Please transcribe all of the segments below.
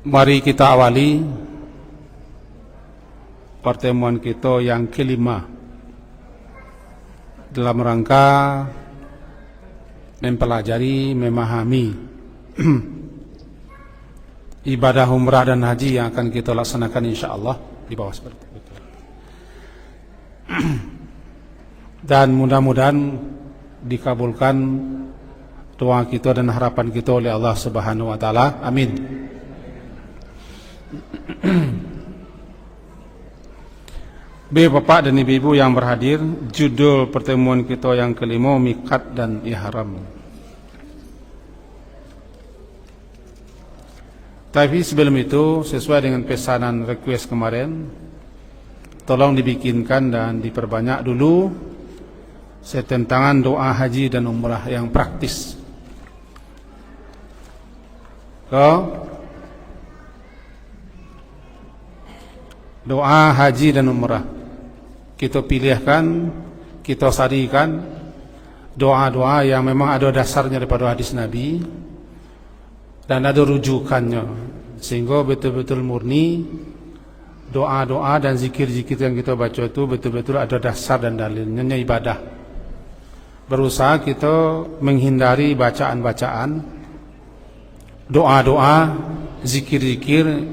Mari kita awali pertemuan kita yang kelima dalam rangka mempelajari, memahami ibadah umrah dan haji yang akan kita laksanakan insyaAllah di bawah seperti itu. Dan mudah-mudahan dikabulkan doa kita dan harapan kita oleh Allah Subhanahu wa taala. Amin. Bapak dan ibu yang berhadir, judul pertemuan kita yang kelima, miqat dan ihram. Tapi sebelum itu, sesuai dengan pesanan request kemarin, tolong dibikinkan dan diperbanyak dulu setentangan doa haji dan umrah yang praktis. Doa haji dan umrah kita pilihkan, kita sarikan doa-doa yang memang ada dasarnya daripada hadis Nabi dan ada rujukannya, sehingga betul-betul murni doa-doa dan zikir-zikir yang kita baca itu betul-betul ada dasar dan dalilnya, ibadah. Berusaha kita menghindari bacaan-bacaan, doa-doa, zikir-zikir,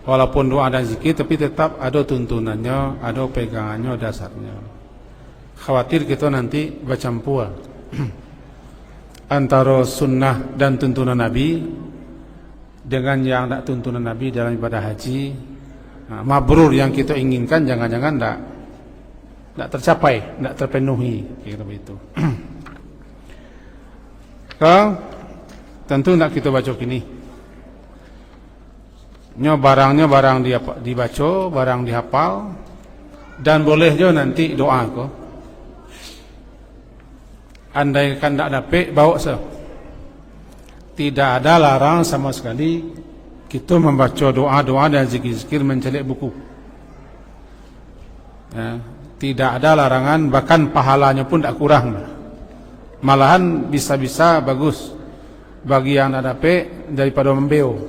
walaupun doa dan zikir tapi tetap ada tuntunannya, ada pegangannya, dasarnya. Khawatir kita nanti bercampur antara sunnah dan tuntunan Nabi dengan yang tak tuntunan Nabi dalam ibadah haji. Mabrur yang kita inginkan jangan-jangan tak tercapai, tak terpenuhi, kira begitu. Tentu nak kita baca kini. Barangnya barang dibaca, barang dihafal, dan boleh juga nanti doa ko. Andai kan tak dapat, bawa se. Tidak ada larang sama sekali kita membaca doa-doa dan zikir-zikir mencelik buku. Ya, tidak ada larangan, bahkan pahalanya pun tak kurang. Malahan bisa-bisa bagus bagi yang tak dapat daripada membeo.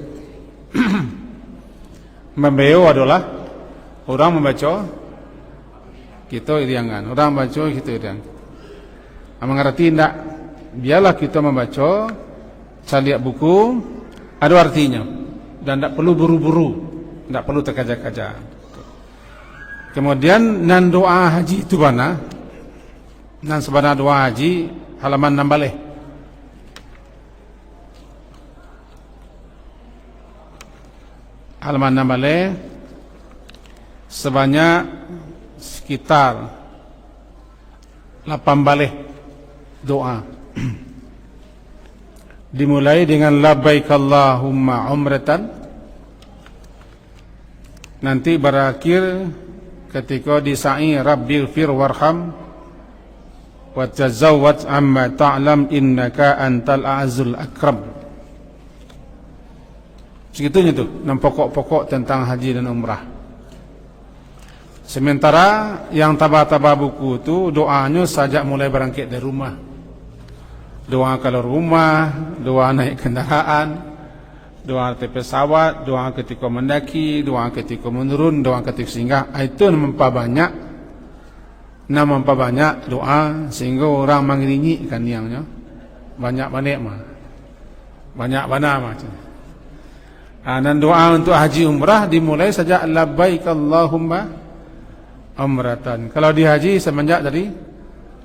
Membeo adalah orang membaca, kita iriangan. Orang membaca, kita iriangan. Mengerti tidak? Biarlah kita membaca, cari buku, ada artinya. Dan tidak perlu buru-buru, tidak perlu terkaja-kaja. Kemudian nan doa haji itu mana? Nan sebenarnya doa haji halaman 6 balik. Halaman 6 balik sebanyak sekitar 8 balik doa. Dimulai dengan labbaik Allahumma umratan, nanti berakhir ketika disai rabbighfir warham wa tazawwad amma ta'lam innaka antal a'zul akram. Segitunya tu, 6 pokok-pokok tentang haji dan umrah. Sementara yang tabah-tabah buku tu doanya sajak mulai berangkat dari rumah. Doa kalau rumah, doa naik kendaraan, doa naik pesawat, doa ketika mendaki, doa ketika menurun, doa ketika singgah. Itu memperbanyak doa sehingga orang mengiringikan yangnya banyak-banyak mah. Banyak mana macam. Dan doa untuk haji umrah dimulai sejak labbaik Allahumma umratan. Kalau di haji semenjak dari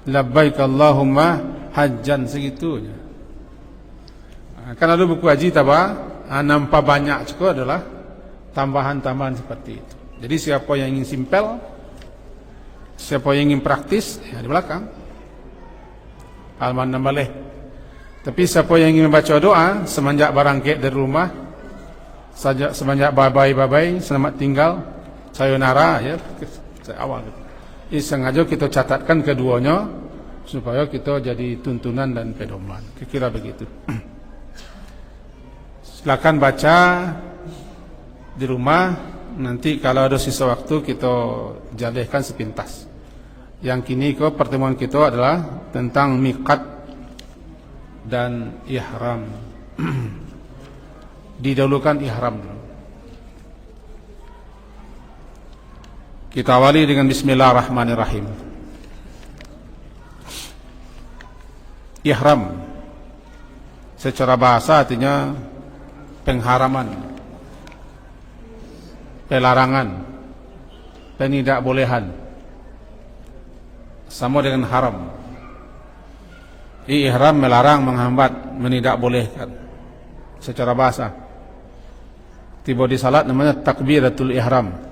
labbaik Allahumma hajjan, segitunya. Kan ada buku haji tabah, nampak banyak juga adalah tambahan-tambahan seperti itu. Jadi siapa yang ingin simpel, siapa yang ingin praktis, ya di belakang halaman 6 balik. Tapi siapa yang ingin membaca doa semenjak berangkat dari rumah, semenjak bye-bye, selamat tinggal, sayonara, ya awal. Ini sengaja kita catatkan keduanya supaya kita jadi tuntunan dan pedoman. Kira-kira begitu. Silakan baca di rumah. Nanti kalau ada sisa waktu kita jalihkan sepintas. Yang kini pertemuan kita adalah tentang miqat dan ihram. didahulukan ihram dulu. Kita awali dengan bismillahirrahmanirrahim. Ihram secara bahasa artinya pengharaman, pelarangan, penidakbolehan, sama dengan haram. Ihram melarang, menghambat, menidakbolehkan secara bahasa. Tiba di salat namanya takbiratul ihram.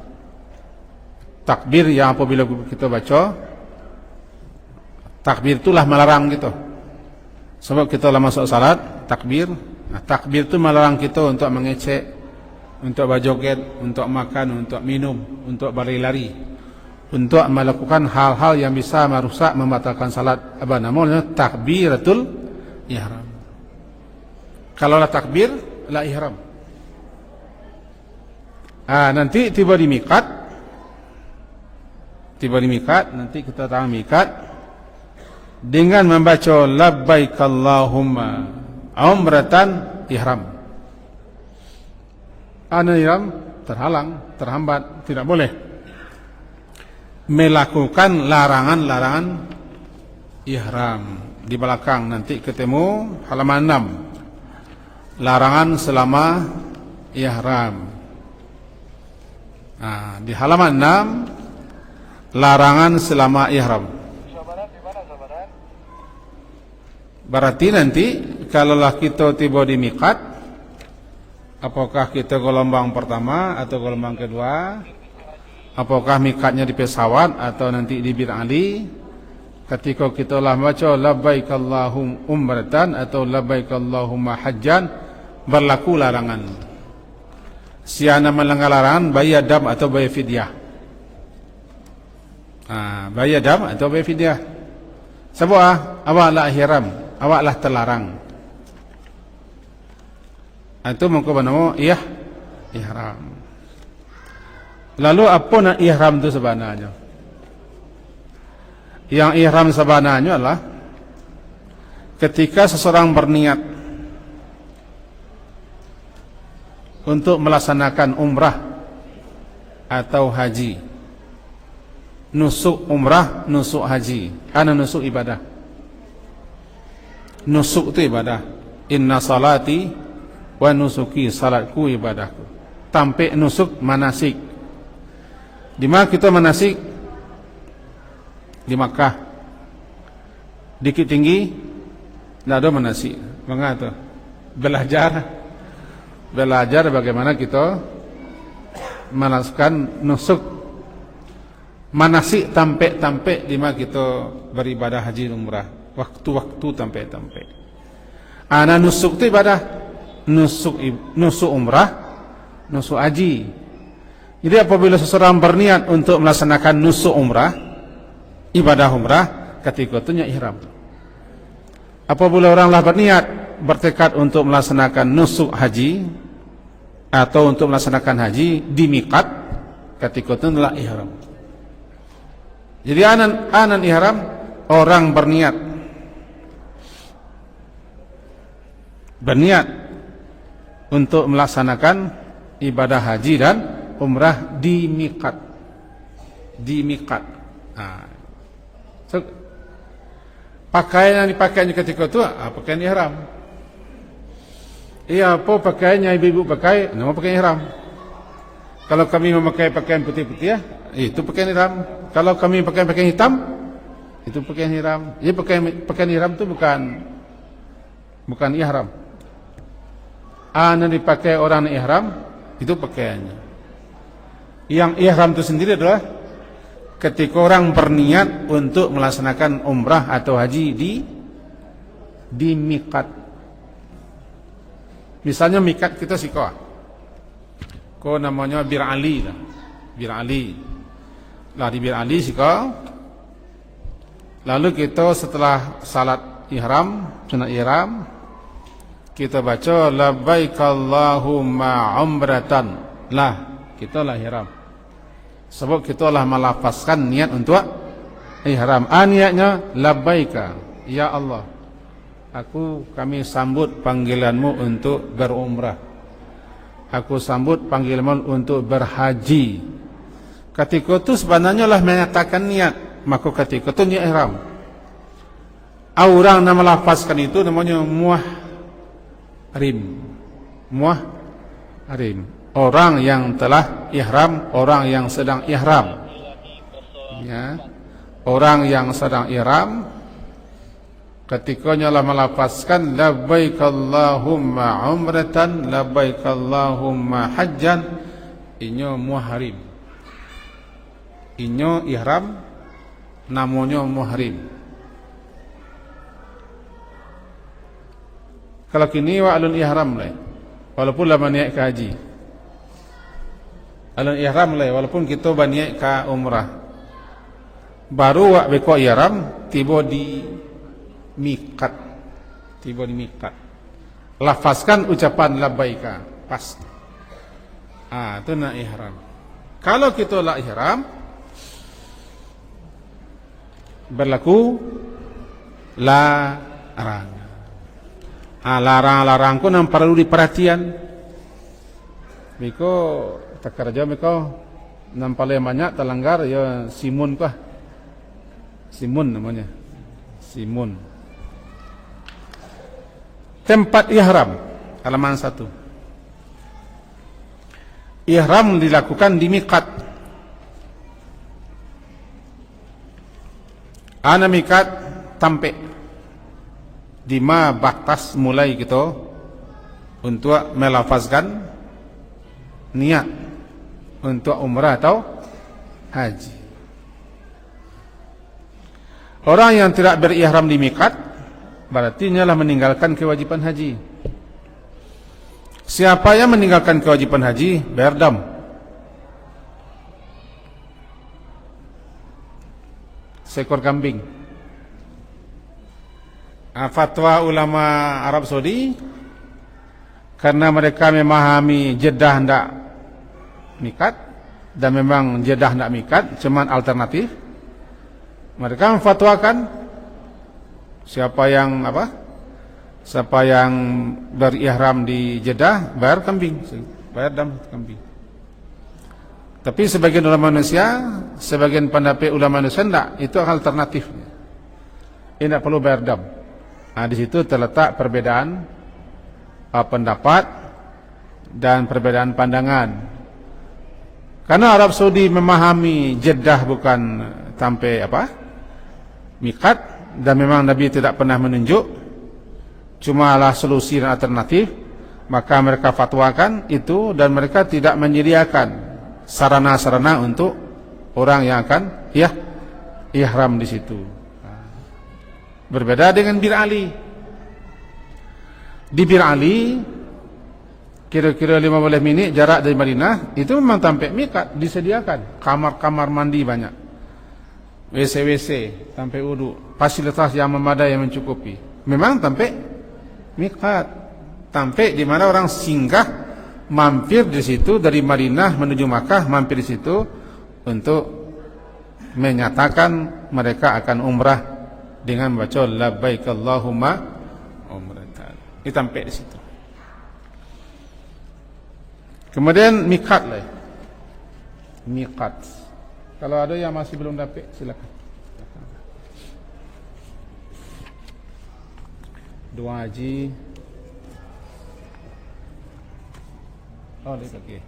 Takbir yang apabila kita baca, takbir itulah melarang kita. Sebab kita lah masuk salat, takbir. Nah, takbir itu melarang kita untuk mengecek, untuk berjoget, untuk makan, untuk minum, untuk berlari-lari, untuk melakukan hal-hal yang bisa merusak, membatalkan salat. Apa namanya? Takbiratul ihram. Kalau lah takbir, lah ihram. Nanti tiba di miqat. Nanti kita tahu miqat dengan membaca labbaik Allahumma umratan ihram. Ihram terhalang, terhambat, tidak boleh melakukan larangan-larangan ihram. Di belakang nanti ketemu halaman 6. Larangan selama ihram. Di halaman 6 larangan selama ihram. Berarti nanti kalaulah kita tiba di miqat, apakah kita gelombang pertama atau gelombang kedua, apakah miqatnya di pesawat atau nanti di Bir Ali, ketika kita lah baca labbaik Allahumma umratan atau labbaik Allahumma hajjan, berlaku larangan. Siana melanggar larangan bayar dam atau bayar fidyah. Bayar dam atau bayar fidyah. Sebab awaklah ihram, awaklah terlarang. Itu mengko nama ihram. Lalu apa nak ihram itu sebenarnya? Yang ihram sebenarnya adalah ketika seseorang berniat untuk melaksanakan umrah atau haji. Nusuk umrah, nusuk haji. Nusuk ibadah. Nusuk itu ibadah. Inna salati wa nusuki, salatku ibadahku. Tampik nusuk manasik. Di mana kita manasik? Di Makkah. Dikit tinggi, tidak ada manasik. Mengapa? Belajar bagaimana kita melakukan nusuk manasik tampik-tampik di mana kita beribadah haji umrah. Waktu-waktu tampik-tampik. Nusuk itu ibadah. Nusuk umrah, nusuk haji. Jadi apabila seseorang berniat untuk melaksanakan nusuk umrah, ibadah umrah, ketika itu ihram. Apabila orang lah berniat, bertekad untuk melaksanakan nusuk haji atau untuk melaksanakan haji di miqat, ketika itu adalah ihram. Jadi anan ihram, orang berniat untuk melaksanakan ibadah haji dan umrah di miqat. Pakaian yang dipakainya ketika itu pakaian ihram. Iya, apa pakaian yang ibu-ibu pakai? Nama pakaian ihram. Kalau kami memakai pakaian putih-putih, itu pakaian ihram. Kalau kami pakai pakaian hitam, itu pakaian ihram. Jadi pakaian ihram itu bukan ihram. Yang dipakai orang ihram itu pakaiannya. Yang ihram itu sendiri adalah ketika orang berniat untuk melaksanakan umrah atau haji di miqat. Misalnya miqat kita sikoh. Ko namanya Bir Ali lah. Bir Ali. Lah di Bir Ali sikoh. Lalu kita setelah salat ihram, sunat ihram, kita baca labbaik Allahumma umratan. Lah, kita lah ihram. Sebab kita lah melafazkan niat untuk ihram. Niatnya labbaika, ya Allah. Kami sambut panggilanmu untuk berumrah. aku sambut panggilan untuk berhaji. Ketika itu sebenarnya lah menyatakan niat, maka ketika itu niat ihram. Orang yang melafazkan itu namanya muhrim. Muhrim, orang yang telah ihram, orang yang sedang ihram. Ya, orang yang sedang ihram ketikanya lah melafazkan labbaik Allahumma umratan, labbaik Allahumma hajjan, inyo muhrim, inyo ihram, namanya muhrim. Kalau kini wa alun ihram lah, walaupun lah niat ke haji, alun ihram lah, walaupun kita niat ke umrah, baru wak beko ihram tiba di miqat, tiba di miqat, lafazkan ucapan labbaika pas. Itu nak ihram. Kalau kita la ihram, berlaku larang. Larang-larang ko nang perlu diperhatian. Biko takarja biko nang paling banyak terlanggar ya simun kah? Simun namanya. Simun. Tempat ihram halaman 1. Ihram dilakukan di miqat. Ana miqat tampe di ma batas mulai kita untuk melafazkan niat untuk umrah atau haji. Orang yang tidak berihram di miqat berarti ialah meninggalkan kewajiban haji. Siapa yang meninggalkan kewajiban haji bayar dam. Seekor kambing. Fatwa ulama Arab Saudi, karena mereka memahami Jeddah hendak miqat dan memang Jeddah hendak miqat, cuman alternatif, mereka memfatwakan siapa yang berihram di Jeddah bayar kambing, bayar dam kambing. Tapi sebagian ulama manusia, sebagian pendapat ulama manusia tidak, itu alternatifnya. Ini tidak perlu bayar dam. Di situ terletak perbedaan pendapat dan perbedaan pandangan. Karena Arab Saudi memahami Jeddah bukan sampai miqat, dan memang Nabi tidak pernah menunjuk, cumalah solusi dan alternatif, maka mereka fatwakan itu dan mereka tidak menyediakan sarana-sarana untuk orang yang akan ihram di situ. Berbeda dengan Bir Ali. Di Bir Ali kira-kira 15 minit jarak dari Madinah, itu memang sampai miqat, disediakan kamar-kamar mandi banyak, WC-WC sampai wudu, fasilitas yang memadai yang mencukupi. Memang sampai miqat, sampai di mana orang singgah mampir di situ dari Madinah menuju Makkah, mampir di situ untuk menyatakan mereka akan umrah dengan membaca labbaik Allahumma umratan. Ini sampai di situ. Kemudian miqat lah. Miqat. Kalau ada yang masih belum dapat, silakan. Dua haji. Oh, okey.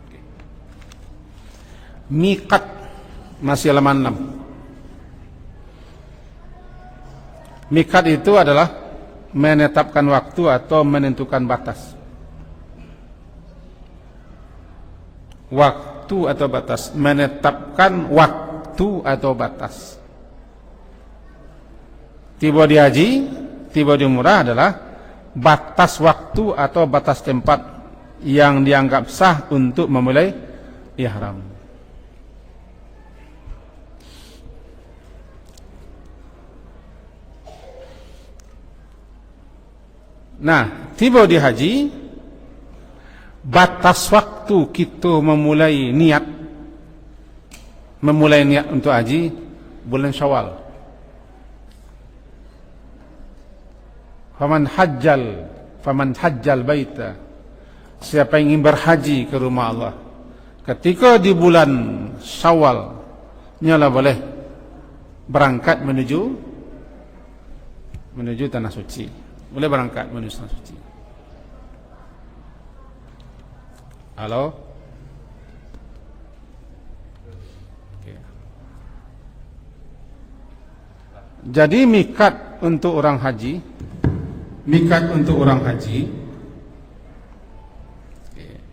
Miqat masih halaman 6. Miqat itu adalah menetapkan waktu atau menentukan batas. Waktu atau batas, menetapkan waktu atau batas. Tiba di haji, tiba di umrah adalah batas waktu atau batas tempat yang dianggap sah untuk memulai ihram. Nah, tiba di haji, batas waktu kita memulai niat untuk haji bulan Syawal. Faman hajjal baita, siapa yang ingin berhaji ke rumah Allah, ketika di bulan Syawal nyalah boleh berangkat menuju tanah suci. Boleh berangkat menuju tanah suci. Halo? Okay. Jadi mikat untuk orang haji,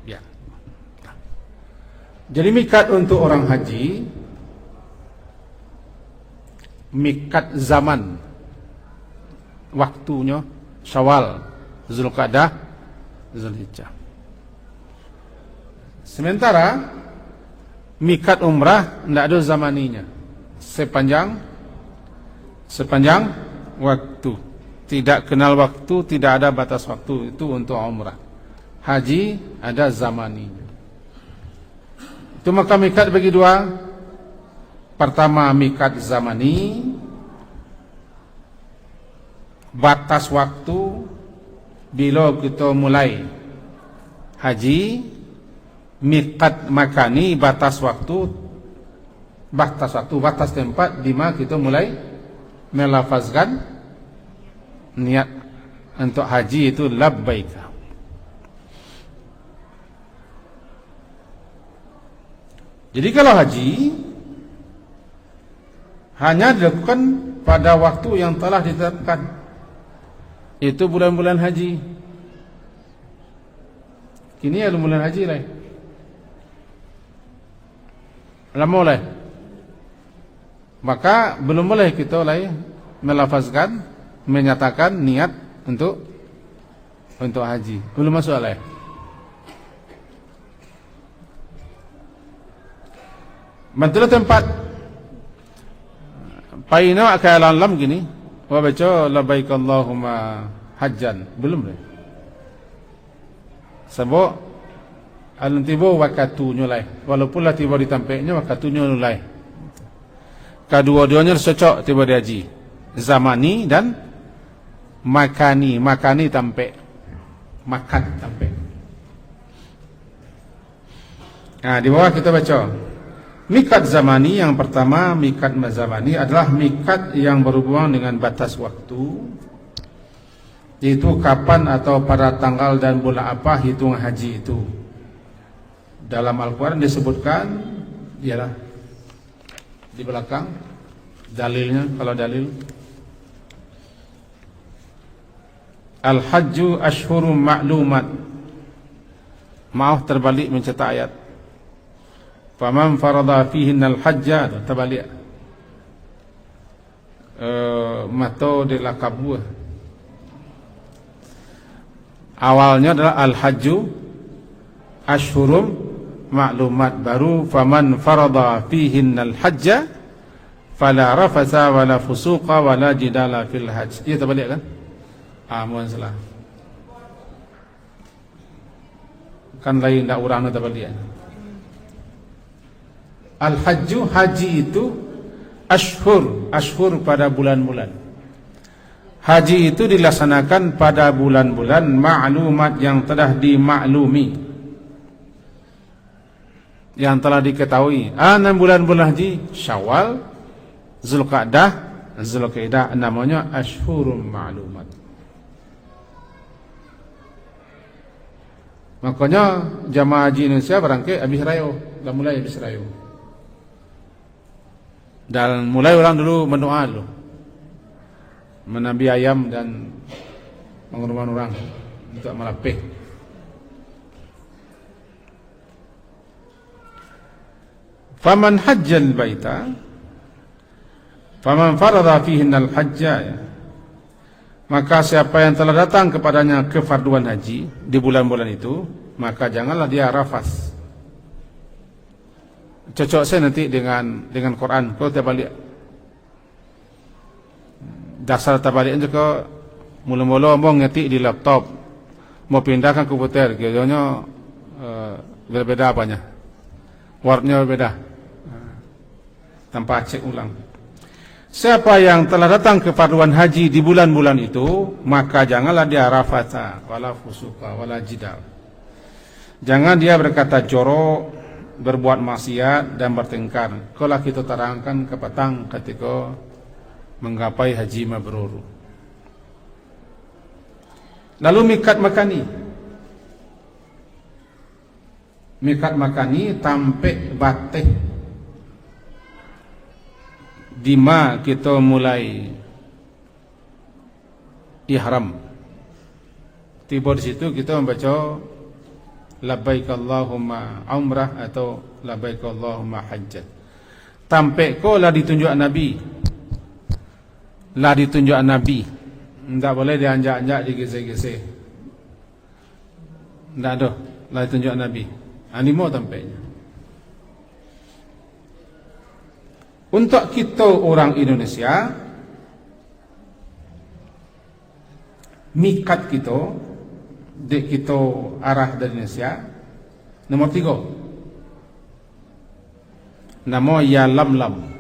ya. Jadi mikat untuk orang haji, mikat zaman, waktunya Syawal, Zulqa'dah, Zulhijjah. Sementara mikat umrah tidak ada zamaninya, sepanjang waktu, tidak kenal waktu, tidak ada batas waktu. Itu untuk umrah. Haji ada zamaninya. Itu maka mikat bagi dua. Pertama mikat zamani, batas waktu bila kita mulai haji. Mikat makani, batas tempat di mana kita mulai melafazkan niat untuk haji, itu labbaik. Jadi kalau haji hanya dilakukan pada waktu yang telah ditetapkan, itu bulan-bulan haji. Kini ada bulan haji lah, lama boleh, maka belum boleh kita melafazkan, menyatakan niat untuk haji, belum masuk lah. Mantul tempat paino akalan lam gini, wa baca labbaik Allahumma hajjan, belum lah. Sebab alun tiba wakatunya lah, walaupun lah tiba di tampaknya wakatunya lah. Kedua-duanya cocok tiba di haji, zamani dan makani tampak, makan tampak. Nah, di bawah kita baca mikat zamani. Yang pertama, mikat zamani adalah mikat yang berhubungan dengan batas waktu, yaitu kapan atau pada tanggal dan bulan apa hitungan haji itu. Dalam Al-Quran disebutkan, ialah di belakang dalilnya. Kalau dalil, Al-Hajju ashhurum ma'lumat. Maaf, terbalik mencetak ayat. Faman farada fihinnal hajja, terbalik. Mato de la kabuah. Awalnya adalah Al-Hajju ashhurum maklumat, baru faman farada fihinnal hajja fala rafasa wala fusuqa wala jidala fil hajj. Ia terbalik kan? Mohon salah. Kan lain tak urang terbalik. Al-hajju, haji itu ashhur pada bulan-bulan. Haji itu dilaksanakan pada bulan-bulan ma'lumat yang telah dimaklumi, yang telah diketahui. 6 bulan-bulan haji: Syawal, Zulqa'dah, Zulqa'dah, namanya ashhurum ma'lumat. Makanya jamaah haji Indonesia berangkat habis raya, dah mulai habis raya. Dan mulai orang dulu mendoa dulu, menabi ayam dan mengurban orang untuk melapih. Faman hajjal baita faman farada fihinnal hajja, maka siapa yang telah datang kepadanya kefarduan haji di bulan-bulan itu, maka janganlah dia rafas. Cocok saya nanti dengan Quran. Kalau terbalik, dasar terbaliknya juga mula-mula mau ngetik di laptop, mau pindahkan komputer, kayaknya berbeda apanya, wordnya berbeda, tanpa cek ulang. Siapa yang telah datang ke farduan haji di bulan-bulan itu, maka janganlah dia rafata wala fusuqa wala jidal. Jangan dia berkata jorok, berbuat maksiat dan bertengkar. Kalau kita terangkan ke petang ketika menggapai haji mabrur. Lalu mikat makani. Mikat makani tampek batih. Dima kita mulai ihram. Tiba di situ kita membaca labbaik Allahumma umrah atau labbaik Allahumma hajjat. Tampek ko lah ditunjuk Nabi. Lah ditunjuk Nabi. Tak boleh dianjak-anjak, digesek-gesek. Tak ada. Lah ditunjuk Nabi. Animo tampeknya. Untuk kita orang Indonesia, mikat kita, dek kita arah dari Indonesia, nomor 3. Nama Yalamlam.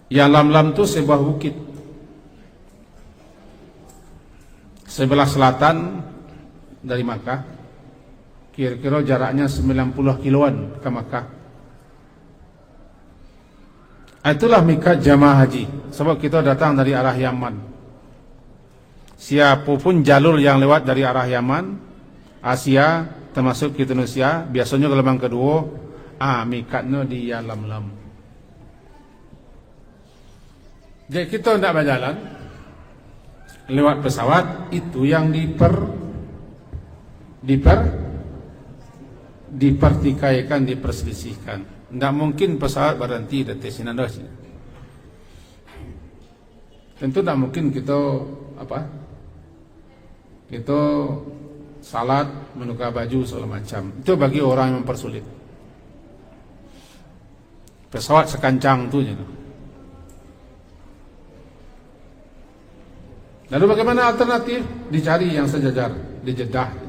Yalamlam itu sebuah bukit sebelah selatan dari Makkah. Kira-kira jaraknya 90 kiloan ke Makkah. Itulah mikat jamaah haji. Sebab kita datang dari arah Yaman. Siapapun jalur yang lewat dari arah Yaman, Asia, termasuk kita Indonesia, biasanya gelombang kedua, mikatnya di Yalamlam. Jadi kita tidak berjalan lewat pesawat, itu yang dipertikaikan, diperselisihkan. Tidak mungkin pesawat berhenti di Tesinandos. Tentu tidak mungkin kita kita salat, menukar baju segala macam. Itu bagi orang yang mempersulit. Pesawat sekancang tu je. Lalu bagaimana alternatif? Dicari yang sejajar di Jeddah.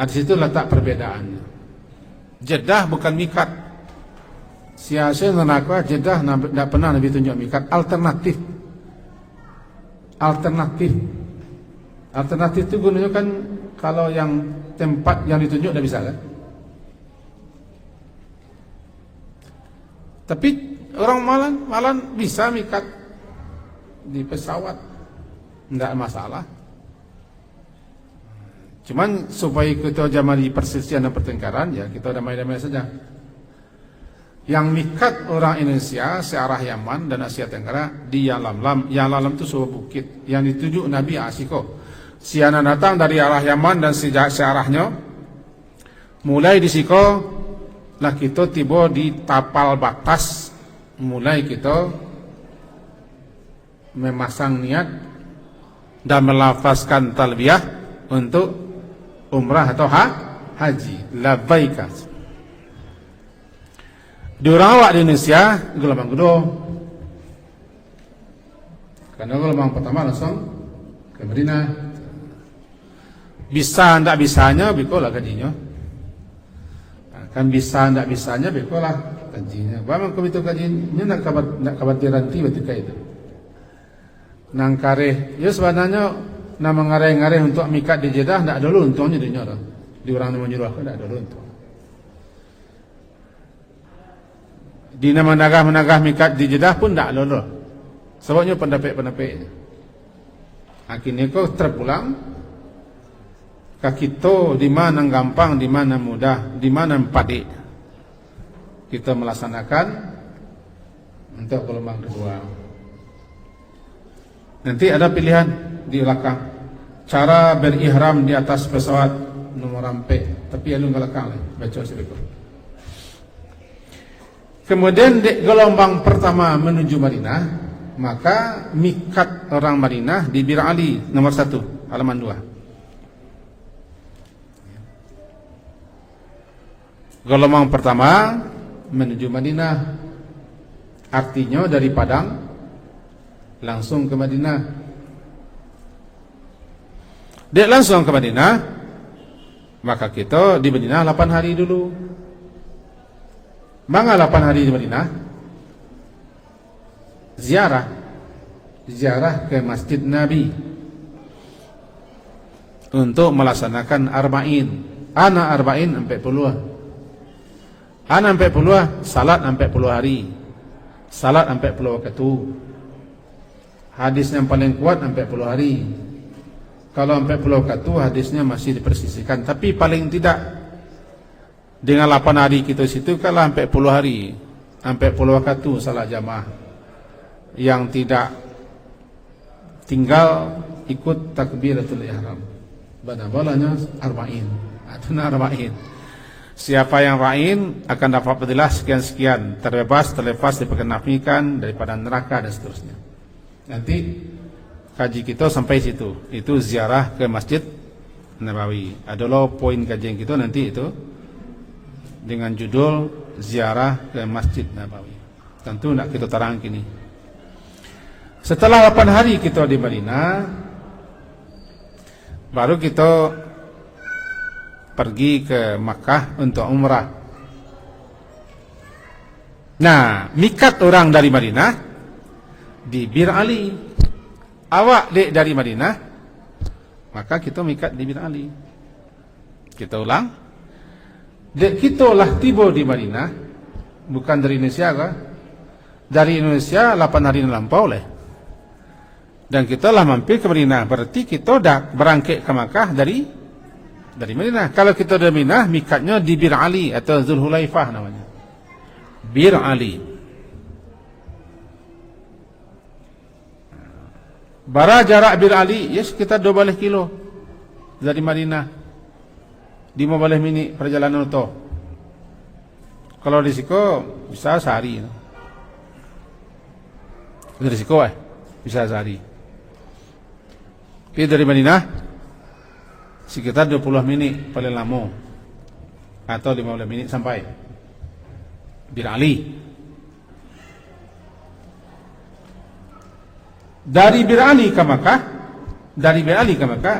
Di situ letak perbedaannya. Jeddah bukan mikat. Siasa menakwa Jeddah tidak pernah Nabi tunjuk mikat. Alternatif. Alternatif itu gunanya kan kalau yang tempat yang ditunjuk tidak bisa kan. Tapi orang malan bisa mikat di pesawat, tidak masalah. Cuman supaya kita jangan di perselisihan dan pertengkaran, ya kita damai-damai saja. Yang mikat orang Indonesia searah Yaman dan Asia Tenggara di Yalamlam. Yalamlam itu sebuah bukit yang dituju Nabi Asiko. Siana datang dari arah Yaman dan searahnya, mulai di Siko lah kita tiba di tapal batas. Mulai kita memasang niat dan melafazkan talbiyah untuk umrah atau haji. Labbaika. Di orang awak di Indonesia gelombang kedua. Karena gelombang pertama langsung ke Madinah. Bisa ndak bisanya bikolah gajinya. Kan bisa ndak bisanya bikolah gajinya. Bagaimana kau itu gajinya nak khawatir nanti ketika itu. Nang kareh, ya sebenarnya nama ngarai-ngarai untuk mikat di Jeddah tidak ada dulu untungnya di orang yang menyuruh tidak ada dulu untung. Di nama menagah mikat di Jeddah pun tidak ada dulu. Sebabnya pendapik-pendapiknya. Akhirnya kau terpulang kakito di mana gampang, di mana mudah, di mana padik. Kita melaksanakan untuk gelombang kedua. Nanti ada pilihan di belakang. Cara berihram di atas pesawat nomor rampe. Tapi yang lu belakang lah. Baca sedikit. Kemudian di gelombang pertama menuju Madinah, maka mikat orang Madinah di Bir Ali nomor 1 halaman 2. Gelombang pertama menuju Madinah, artinya dari Padang langsung ke Madinah. Dia langsung ke Madinah, maka kita di Madinah 8 hari dulu. Mangga 8 hari di Madinah? Ziarah ke Masjid Nabi. untuk melaksanakan arba'in. Ana arba'in 40. Ana 40 salat 40 hari. Salat 40 waktu. Hadis yang paling kuat 40 hari. Kalau 40 waktu hadisnya masih dipersisikan, tapi paling tidak dengan 8 hari kita situ kalah 40 hari. 40 waktu salat jamaah. Yang tidak tinggal ikut takbiratul ihram. Bana-balanya arba'in. Atuna arba'in. Siapa yang ra'in akan dapat fadilah sekian-sekian, terlepas diperkenafikan daripada neraka dan seterusnya. Nanti kaji kita sampai situ. Itu ziarah ke Masjid Nabawi. Adalah poin kajian kita nanti itu dengan judul ziarah ke Masjid Nabawi. Tentu nak kita terang kini. Setelah 8 hari kita di Madinah, baru kita pergi ke Makkah untuk umrah. Nah, mikat orang dari Madinah di Bir Ali. Awak dek dari Madinah, maka kita mikat di Bir Ali. Kita ulang. Dek kita lah tiba di Madinah, bukan dari Indonesia ke? Dari Indonesia 8 hari lampau leh. Dan kita lah mampir ke Madinah. Berarti kita dah berangkat ke Makkah dari Madinah. Kalau kita dari Madinah, mikatnya di Bir Ali atau Zulhulaifah namanya. Bir Ali. Bara jarak Bir Ali, ya sekitar 12 kilo dari Madinah. 15 minit perjalanan itu. Kalau di Siko bisa sehari. Dari Siko bisa sehari. Tapi dari Madinah sekitar 20 menit paling lama, atau 15 menit sampai Bir Ali. Dari Bir Ali ke Makkah, 450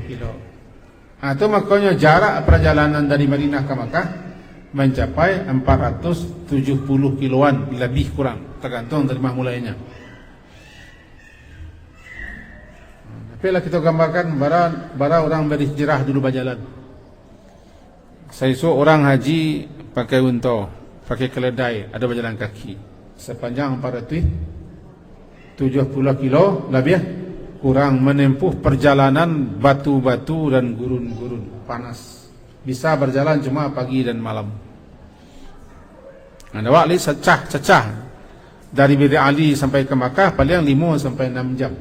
kilo. Atau makanya jarak perjalanan dari Madinah ke Makkah mencapai 470 kiloan lebih kurang, tergantung dari mana mulainya. Tapi lah kita gambarkan bara orang berhijrah dulu berjalan. Saya suruh orang haji pakai unta, pakai keledai, ada berjalan kaki sepanjang 470 kilo lebih kurang, menempuh perjalanan batu-batu dan gurun-gurun panas. Bisa berjalan cuma pagi dan malam. Ada waktu cecah dari Bir Ali sampai ke Makkah paling 5 sampai 6 jam.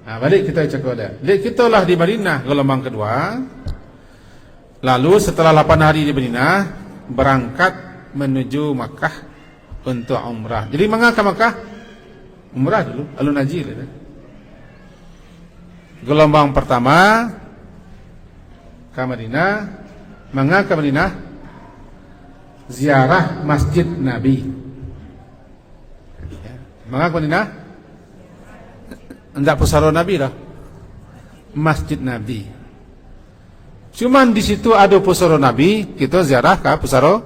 Balik kita cakap dah. Kita lah di Madinah gelombang kedua. Lalu setelah 8 hari di Madinah, berangkat menuju Makkah untuk umrah. Jadi mengapa Makkah? Umrah dulu, alun haji. Gelombang pertama ke Madinah. Mengapa ke Madinah? Ziarah Masjid Nabi. Mengapa ke Madinah? Tidak pusara Nabi lah, Masjid Nabi. Cuman di situ ada pusara Nabi, kita ziarah ke pusara.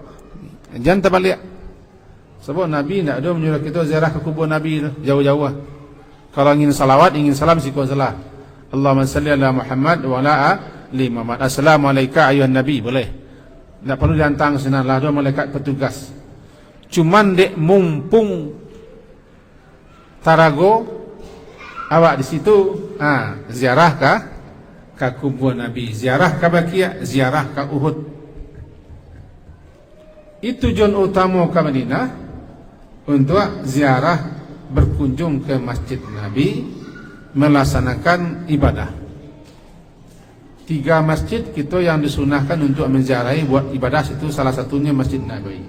Jangan terbalik. Sebab Nabi tidak ada menyuruh kita ziarah ke kubur Nabi jauh-jauh. Kalau ingin salawat, ingin salam, sikut salah. Allahumma salli ala Muhammad wa ala ali Muhammad. Assalamualaikum ayuhan Nabi, boleh. Tak perlu dihantar ke sana lah, ada malaikat petugas. Cuman dek mumpung Tarago awak di situ, ziarah ke kubur Nabi, ziarah ke Baqi', ziarah ke Uhud. Itu tujuan utama ke Madinah, untuk ziarah, berkunjung ke Masjid Nabi, melaksanakan ibadah. 3 masjid kita yang disunahkan untuk menziarahi buat ibadah, itu salah satunya Masjid Nabi.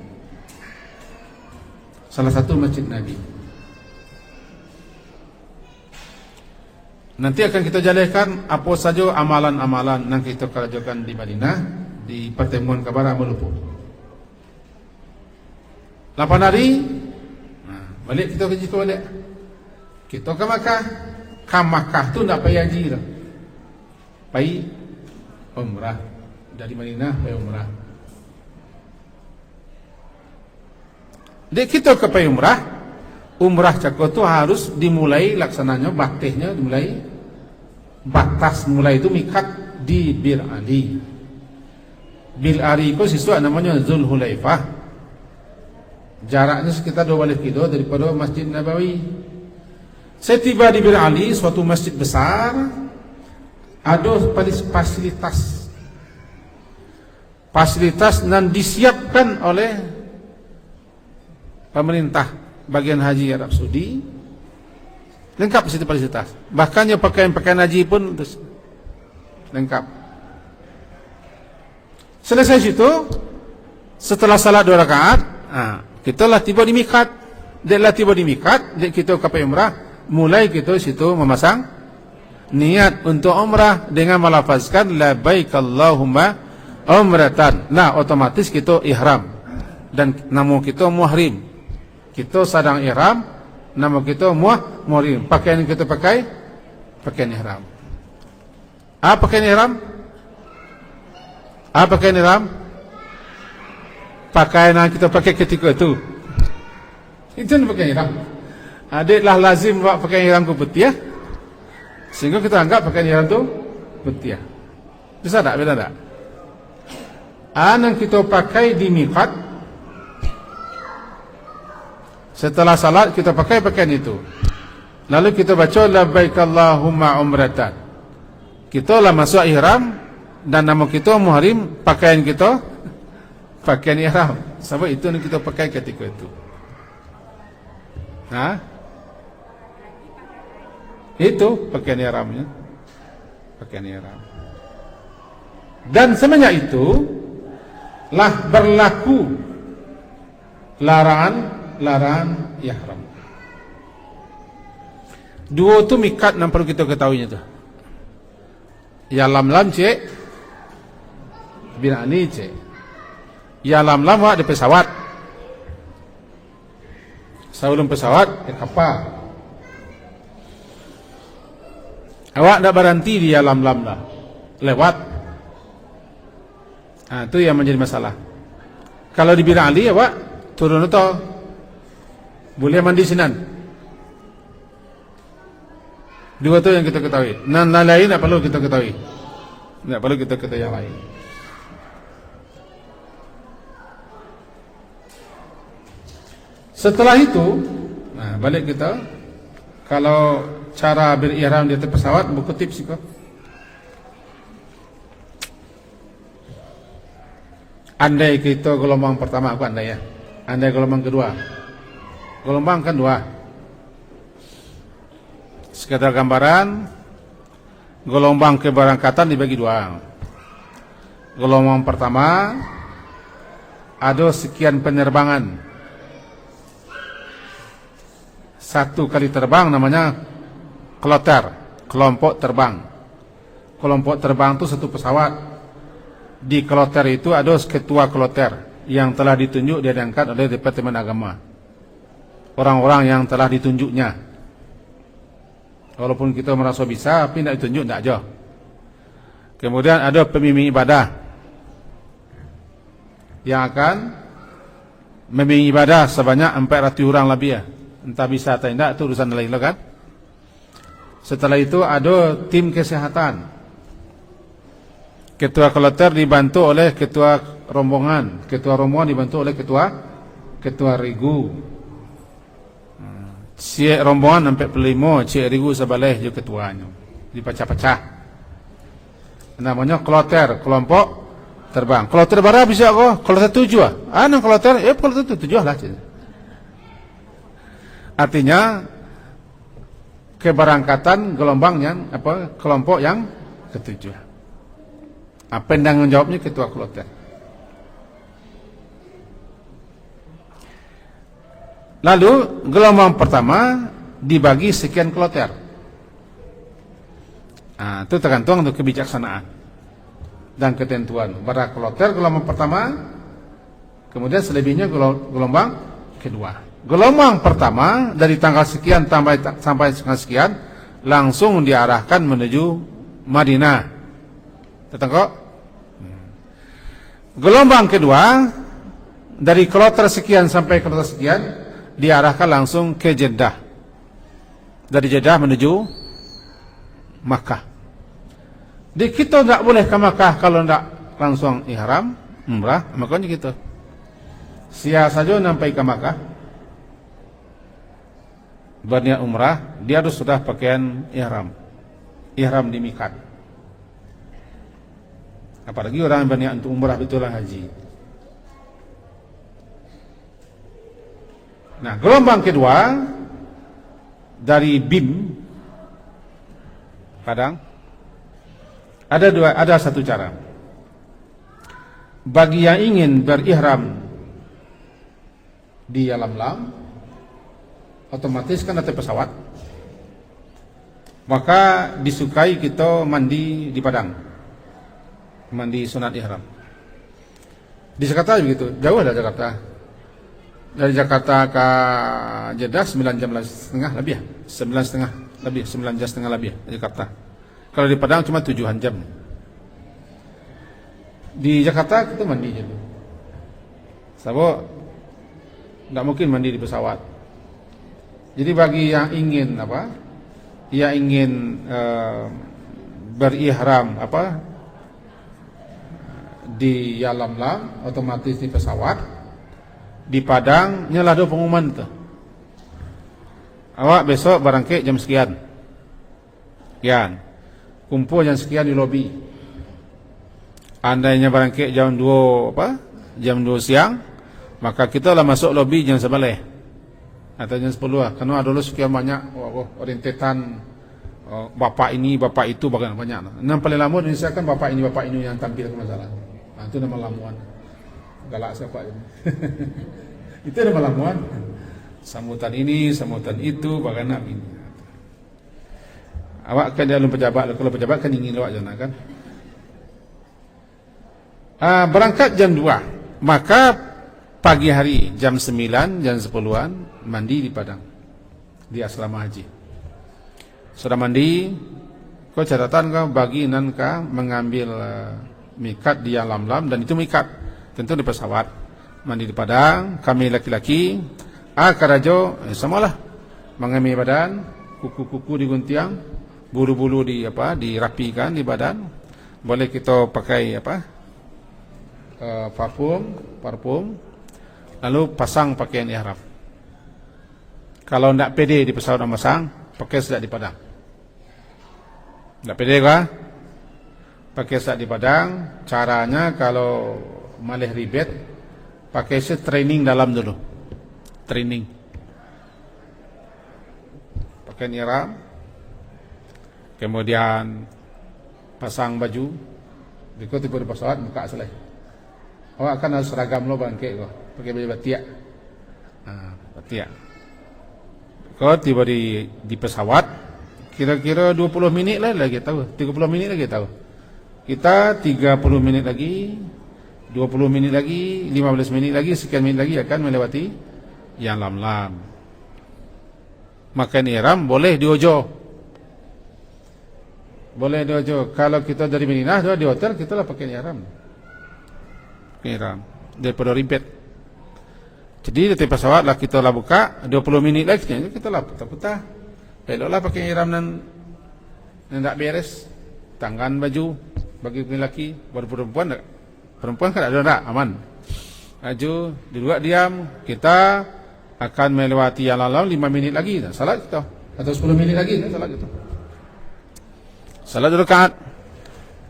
Salah satu Masjid Nabi. Nanti akan kita jalankan apa saja amalan-amalan yang kita kerjakan di Madinah di pertemuan kabar melupu. 8 hari, balik kita ke balik. Kita ke Makkah. Ke Makkah tu tak payah haji dah. Pergi umrah. Dari Madinah pergi umrah. Dek kita ke pergi umrah. Umrah cakap tu harus dimulai laksananya, baktihnya dimulai batas mulai itu mikat di Bir Ali. Bir Ali itu sesuatu namanya Zulhulaifah. Jaraknya sekitar 12 kilo daripada Masjid Nabawi. Saya tiba di Bir Ali, suatu masjid besar, ada fasilitas yang disiapkan oleh pemerintah bagian haji Arab Saudi. Lengkap situ fasilitas. Bahkan yang pakaian haji pun lengkap. Selesai situ, setelah salat 2 rakaat, kita lah tiba di mikat. Dia lah tiba di mikat, kita ke umrah, mulai kita situ memasang niat untuk umrah dengan melafazkan labbaik Allahumma umratan. Nah, otomatis kita ihram dan nama kita muhrim. Kita sedang ihram, nama kita muhrim. Pakaian yang kita pakai pakaian ihram. Apa pakaian ihram? Apa pakaian ihram? Pakaian yang kita pakai ketika itu. Itu pakaian ihram. Adiklah lazim buat pakaian ihram ke putih, sehingga kita anggap pakaian ihram itu putih. Bisa tak? Beda tak? Yang kita pakai di miqat, setelah salat kita pakai pakaian itu. Lalu kita baca labbaik Allahumma umratan. Kita lah masuk ihram dan nama kita muhrim, pakaian kita pakaian ihram. Sebab itu yang kita pakai ketika itu. Itu pakaian ihramnya. Pakaian ihram. Dan semenjak itu lah berlaku larangan ihram. Dua tu mikat yang perlu kita ketahuinya tu. Ya lam cek bina ni cek. Ya lam di pesawat. Sebelum pesawat kapal. Awak tak berhenti di lam lah. Lewat. Itu yang menjadi masalah. Kalau di Bir Ali awak turun itu boleh mandi sinan. Dua tu yang kita ketahui. Nan lain tak perlu kita ketahui. Tak perlu kita ketahui yang lain. Setelah itu, balik kita. Kalau cara berihram di atas pesawat, buku tips kok. Andai kita gelombang pertama, aku andai ya. Andai gelombang kedua. Gelombang kan 2. Sekedar gambaran, gelombang keberangkatan dibagi 2. Gelombang pertama ada sekian penerbangan. 1 kali terbang namanya kloter, kelompok terbang. Kelompok terbang itu 1 pesawat. Di kloter itu ada ketua kloter yang telah ditunjuk dan diangkat oleh Departemen Agama. Orang-orang yang telah ditunjuknya. Walaupun kita merasa bisa, tapi tidak ditunjuk, tidak aja. Kemudian ada pembimbing ibadah yang akan membimbing ibadah sebanyak 400 orang lebih ya. Entah bisa atau tidak, itu urusan lain kan. Setelah itu ada tim kesehatan. Ketua kloter dibantu oleh ketua rombongan. Ketua rombongan dibantu oleh ketua regu. Cik rombongan 45, cik regu sebalih juga ketuanya. Dipecah-pecah. Namanya kloter, kelompok terbang. Kloter berapa bisa kok? Kloter 7 ah. Kloter, kloter 7 lah. Artinya keberangkatan gelombangnya kelompok yang ke-7. Apa yang menjawabnya ketua kloter. Lalu gelombang pertama dibagi sekian kloter. Itu tergantung untuk kebijaksanaan dan ketentuan. Pada kloter gelombang pertama, kemudian selebihnya gelombang kedua. Gelombang pertama dari tanggal sekian sampai sekian langsung diarahkan menuju Madinah. Tetangkok. Gelombang kedua dari kloter sekian sampai kloter sekian diarahkan langsung ke Jeddah. Dari Jeddah menuju Makkah. Di kita tak boleh ke Makkah kalau tak langsung ihram umrah, makanya kita sia saja sampai ke Makkah berniat umrah, dia harus sudah pakaian ihram di mikat. Apalagi orang yang berniat untuk umrah itulah haji. Nah, gelombang kedua dari BIM Padang ada satu cara. Bagi yang ingin berihram di Yalamlam, otomatis kan ada pesawat, maka disukai kita mandi di Padang, mandi sunat ihram. Di Jakarta begitu, jauh dari Jakarta. Dari Jakarta ke Jeddah 9 jam setengah lebih, 9 jam setengah lebih dari Jakarta. Kalau di Padang cuma 7 jam. Di Jakarta kita mandi dulu. Sebab tidak mungkin mandi di pesawat. Jadi bagi yang ingin berihram di Yalamlam, otomatis di pesawat. Di Padang nyalah ada pengumuman tu. Awak besok barangkali jam sekian. Kumpul jam sekian di lobi. Andainya barangkali jam 2 siang, maka kita lah masuk lobi jam 11 atau jam 10 lah. Karena ada sekian banyak orientetan bapak ini, bapak itu, banyak. Yang paling lama di Indonesia kan bapak ini yang tampil ke masalah. Itu nama lamuan. Galak siapa ini? Itu nama lamuan. Sambutan ini, sambutan itu, bagaimana ini. Awak kan dalam pejabat, kalau pejabat kan ingin awak jangan kan. Berangkat jam 2, maka pagi hari jam 9, jam 10-an mandi di Padang, di asrama haji. Sudah mandi, kau catatan kau bagi nan kau mengambil mikat di Yalamlam, dan itu mikat tentu di pesawat. Mandi di Padang, kami laki-laki karajo samalah mengambil badan, kuku-kuku diguntiang, bulu-bulu dirapikan di badan. Boleh kita pakai parfum, lalu pasang pakaian ihram. Kalau tidak pede di pesawat nak pasang, pakai sejak di Padang. Tidak pede kah? Pakai sejak di Padang. Caranya kalau malih ribet, pakai training dalam dulu. Training. Pakaian ihram. Kemudian pasang baju. Berikut tiba di pesawat, muka selesai. Awak akan harus seragam lo bangkit kau. Pakai baju batiak. Batiak. Kau tiba di pesawat, kira-kira 20 minit lagi tahu. 30 minit lagi tahu. Kita 30 menit lagi, 20 menit lagi, 15 menit lagi, sekian menit lagi akan melewati Yalamlam. Makan ihram boleh di Ojo. Boleh di Ojo. Kalau kita dari Madinah di hotel, kita lah pakai ihram. Daripada ribet. Jadi di pesawat lah kita lah buka 20 minit lagi kita lah putar-putar. Eloklah pakai ihram dan tak beres. Tangan baju bagi lelaki, baru perempuan kan ada tak aman. Baju duduk diam, kita akan melewati Yalamlam 5 minit lagi salat kita, atau 10 minit lagi salat kita. Salat 2 rakaat.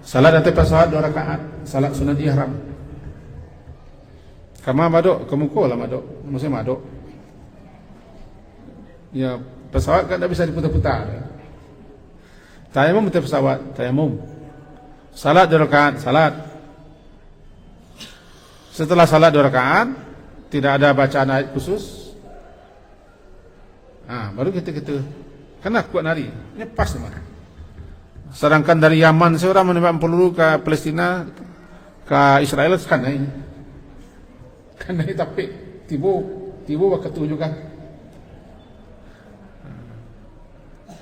Salat di pesawat 2 rakaat, salat sunat ihram. Kama madok, kemuko lah madok, maksudnya madok. Ya, pesawat kan tak bisa diputar-putar. Tayamum di pesawat, tayamum. Salat 2 rakaat, salat. Setelah salat 2 rakaat, tidak ada bacaan ayat khusus. Baru kita kena kuat nari. Ini pas memang. Sedangkan dari Yaman seorang menembak peluru ke Palestina, ke Israel kan ini. Kan ini tapi tiba waktu juga.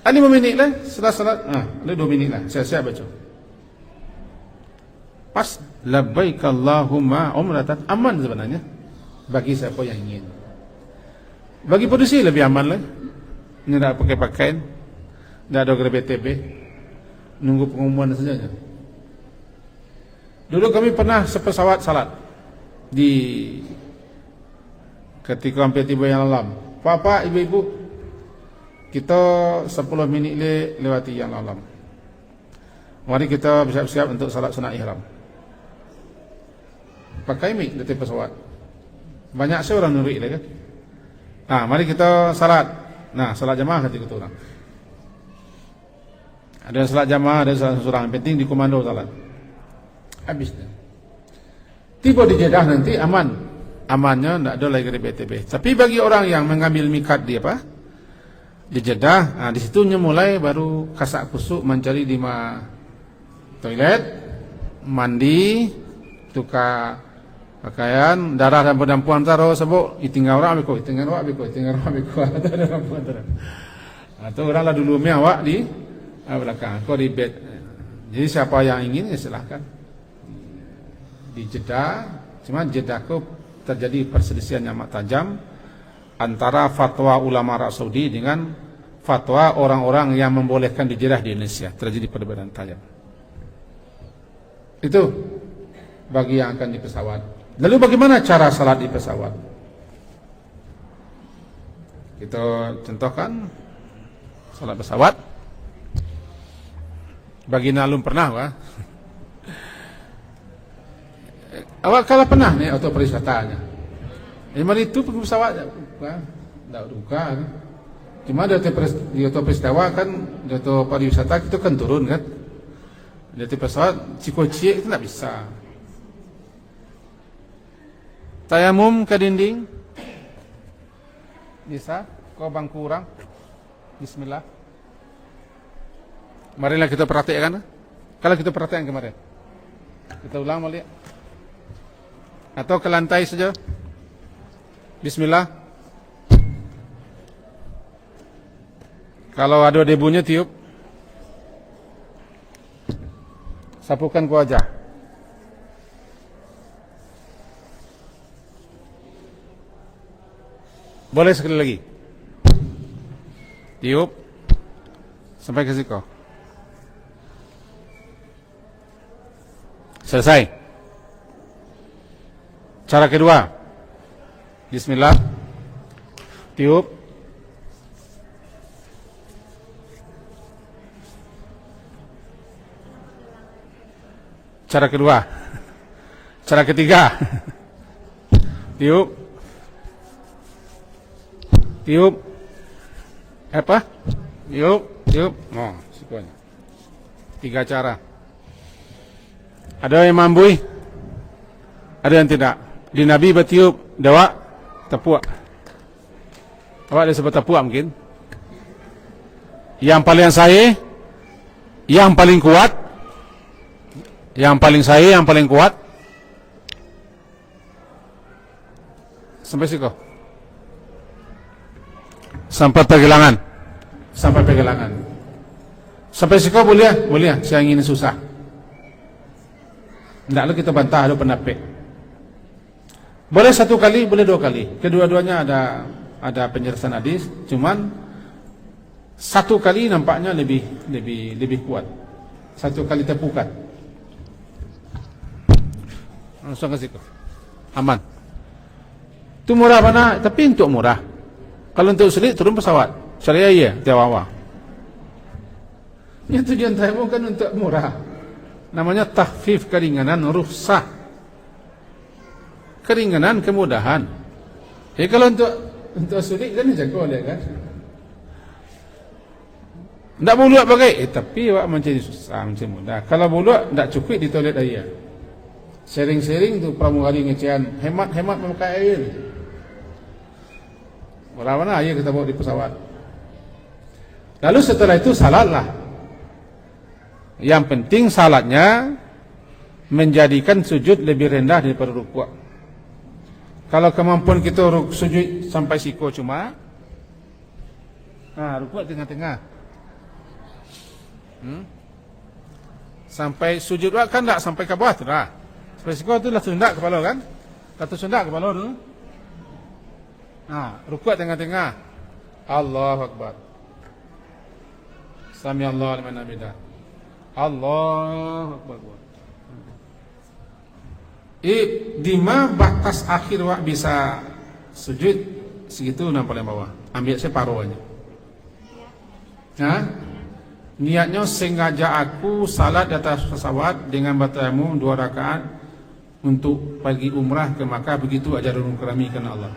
5 minit lah setelah salat. 2 minit lah. Saya baca. Pas labbaik Allahumma umratan, aman sebenarnya bagi siapa yang ingin. Bagi polisi lebih aman lah. Ini tak pakai pakaian, tak ada BTP, nunggu pengumuman saja. Dulu kami pernah sepesawat salat di ketika hampir tiba yang lalam. Bapak, ibu-ibu, kita 10 minit lewati yang lalam. Mari kita bersiap-siap untuk salat sunat ihram. Pakai mic di pesawat. Banyak seorang nurut kan. Mari kita salat. Salat jamaah kata kita orang. Ada yang salat jamaah, ada yang salat seorang. Yang penting di komando salat. Habis dah. Tiba di Jeddah nanti aman. Amannya tidak ada lagi BTB. Tapi bagi orang yang mengambil mikat di di Jeddah, di situnya mulai baru kasak kusuk mencari di toilet, mandi, tukar pakaian, darah dan penampuan taruh sebut, tinggal orang beko, tinggal orang beko, ada penampuan taruh. Atau orang lah dulu awak di belakang, kau di bed. Jadi siapa yang ingin ya silahkan. Di Jeddah, cuma Jeddah kau terjadi perselisihan yang amat tajam antara fatwa ulama Arab Saudi dengan fatwa orang-orang yang membolehkan di Jeddah di Indonesia. Terjadi perbedaan tajam. Itu bagi yang akan di pesawat. Lalu bagaimana cara salat di pesawat? Kita contohkan salat pesawat. Bagi Nalum pernah awak kalau pernah nih auto pariwisatanya. Mari itu pergi pesawat tidak duka. Cuma di auto pariwisata kan, di auto pariwisata kita kan turun kan. Di pesawat Cikocie itu tidak bisa. Tayamum ke dinding bisa. Kau bangku orang. Bismillah. Marilah kita perhatikan. Kalau kita perhatikan kemarin, kita ulang balik. Atau ke lantai saja. Bismillah. Kalau ada debunya tiup. Sapukan ke wajah. Boleh sekali lagi. Tiup sampai ke siku. Selesai. Cara kedua. Bismillah. Tiup. Cara kedua. Cara ketiga. Tiup. Tiup. Apa? Tiup. Tiup. Sikunya. 3 cara. Ada yang mambui, ada yang tidak. Di Nabi bertiup dawa tepuak. Awak ada sebut tepuak mungkin. Yang paling sahih, yang paling kuat, yang paling sahih, yang paling kuat. Sampai situ. Sampai pergelangan. Sampai pergelangan. Sampai situ boleh? Boleh. Saya ingin susah. Tidaklah kita bantah ada pendapat. Boleh 1 kali, boleh 2 kali. Kedua-duanya ada penjelasan hadis. Cuman 1 kali nampaknya lebih kuat. 1 kali tepukan. Langsung ke situ. Aman. Itu murah mana? Tapi untuk murah. Kalau untuk sulit turun pesawat. Syariah ya, Jawa. Yang tujuan tayamum kan untuk murah. Namanya tahfif, keringanan, rukhsah. Keringanan, kemudahan. Jadi kalau untuk sulit kan jago dia kan. Tak buluak pakai, tapi awak mencari susah, mencari mudah. Kalau buluak tak cukup di toilet air. Sering-sering tu pramugari ngecehan, hemat memakai air. Mana air kita bawa di pesawat. Lalu setelah itu salatlah. Yang penting salatnya menjadikan sujud lebih rendah daripada rukuk. Kalau kemampuan kita sujud sampai siku cuma, rukuk tengah-tengah. Sampai sujud kan tak sampai ke bawah tu lah. Sampai siku tu lah sundak kepala kan? Kata sundak kepala tu. Rukuk tengah-tengah. Allahu Akbar. Sami Allahu liman hamidah. Allahu Akbar. Di mana batas akhir wak bisa sujud segitu nang paling bawah. Ambil separuh aja. Nah, niatnya sengaja aku salat di atas pesawat dengan bertayamum 2 rakaat untuk pergi umrah ke Makkah, begitu ajarul kerami karena Allah.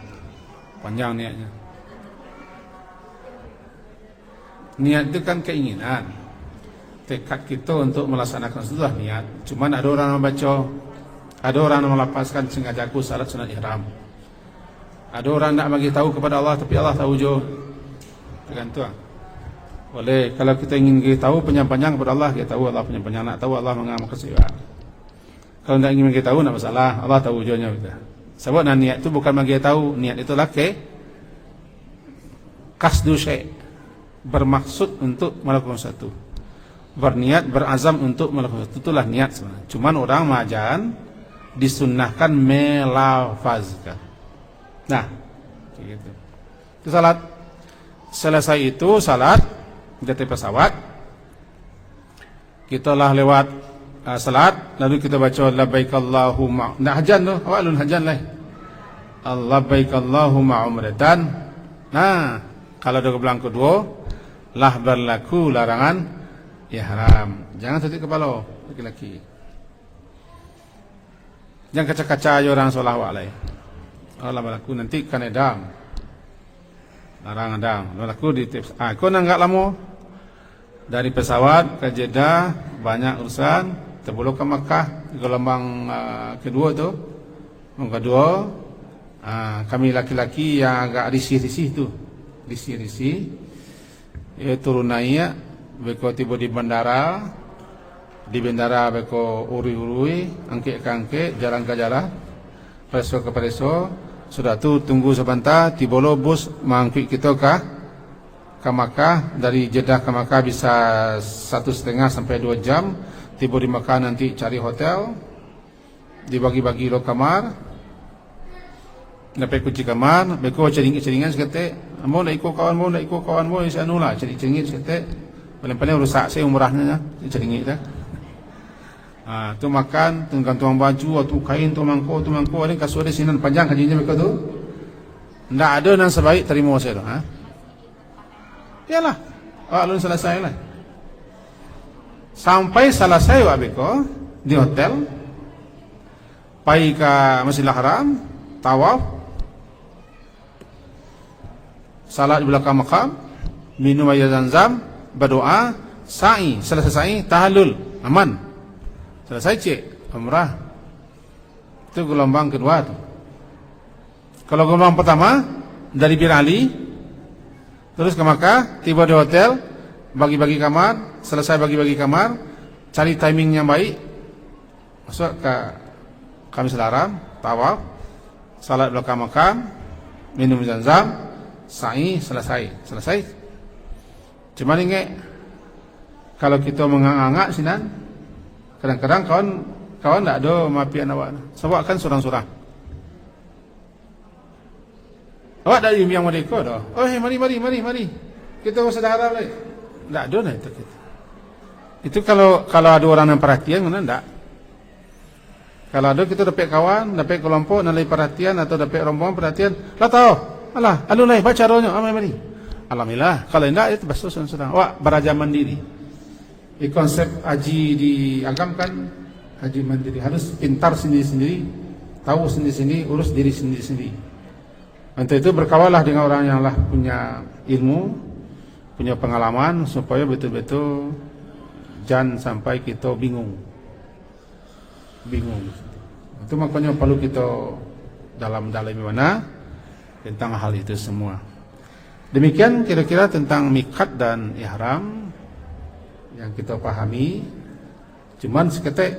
Panjang niatnya. Niat itu kan keinginan, tekad kita untuk melaksanakan itulah niat. Cuman ada orang yang baca, ada orang yang melapaskan sengaja aku salat sunat ihram. Ada orang nak bagi tahu kepada Allah, tapi Allah tahu jo. Tergantung. Boleh kalau kita ingin tahu panjang-panjang kepada Allah, kita tahu Allah panjang-panjang, nak tahu Allah mengamalkan sifat. Kalau tidak ingin kita tahu, tidak masalah, Allah tahu jonya kita. Sebab niat itu bukan bagi tahu, niat itulah kasdu syai', bermaksud untuk melakukan sesuatu. Berniat, berazam untuk melakukan sesuatu, itulah niat sebenarnya. Cuman orang majan disunnahkan melafazkan. Nah, gitu. Itu salat. Selesai itu salat di pesawat, kita lah lewat salat, lalu kita baca labbaik Allahumma, nak hajan tu, awak lun hajan lah, labbaik Allahumma umratan. Nah, kalau ada kebelang kedua, lah berlaku larangan ihram. Jangan tutup kepala laki-laki. Jangan kaca-kaca orang solah awak lah. Allah berlaku nanti kan edam. Larang ada, berlaku di tips. Kau nak enggak lama dari pesawat ke Jeddah, banyak urusan. Terbelok ke Makkah, gelombang kedua tu, kami laki-laki yang agak risih-risih tu, risih-risih. Turun naik, beko tiba di bandara beko uri-uri, angkek ke angkek, jalan ke jalan, preso ke preso. Sudah tu tunggu sebentar, tiba lo bus mengangkut kita ke Makkah. Dari Jeddah ke Makkah bisa 1,5 sampai 2 jam. Tiba di Makkah nanti cari hotel, dibagi-bagi lo kamar, dapat kunci kamar, beko ceringan seketik. Mau nak ikut kawan mau saya nula cering seketik. Paling-paling rusak saya umrahnya cering dah. Tu makan, tu gantung baju, tu kain, tu mangkuk, ada kasut ada sinan panjang hajinya mereka tu. Tidak ada yang sebaik terima saya tu. Yalah, alun selesai lah. Sampai selesai wabeko di hotel, pergi ke Masjidil Haram, tawaf, salat di belakang makam, minum air Zamzam, berdoa, sa'i, selesai sa'i, tahallul, aman. Selesai cek umrah. Itu gelombang kedua tu. Kalau gelombang pertama dari Bir Ali terus ke Makkah, tiba di hotel, bagi-bagi kamar, selesai bagi-bagi kamar, cari timing yang baik, masuk ke Masjidil Haram, tawaf, salat belakang makam, minum Zamzam, sa'i, selesai. Cuma ingat kalau kita menganggak sinan, kadang-kadang kawan tak ada mapian awak. Sebab kan surang-surang. Awak dah yang mereka dah. Oh, mari. Kita bersaudara lagi. Tak ada lah itu kita. Itu kalau ada orang yang perhatian, mana tak? Kalau ada kita dapat kawan, dapat kelompok, nilai perhatian atau dapat rombongan perhatian, lah tahu. Alah, alunai baca rohnya, mari. Alhamdulillah. Kalau tidak itu basuh surang-surang. Awak beraja mandiri. Di konsep haji diagamkan haji mandiri, harus pintar sendiri-sendiri, tahu sendiri-sendiri, urus diri sendiri-sendiri. Untuk itu berkawalah dengan orang yang lah punya ilmu, punya pengalaman, supaya betul-betul jangan sampai kita bingung. Itu makanya perlu kita dalam-dalam mana tentang hal itu semua. Demikian kira-kira tentang miqat dan ihram yang kita pahami. Cuman seketik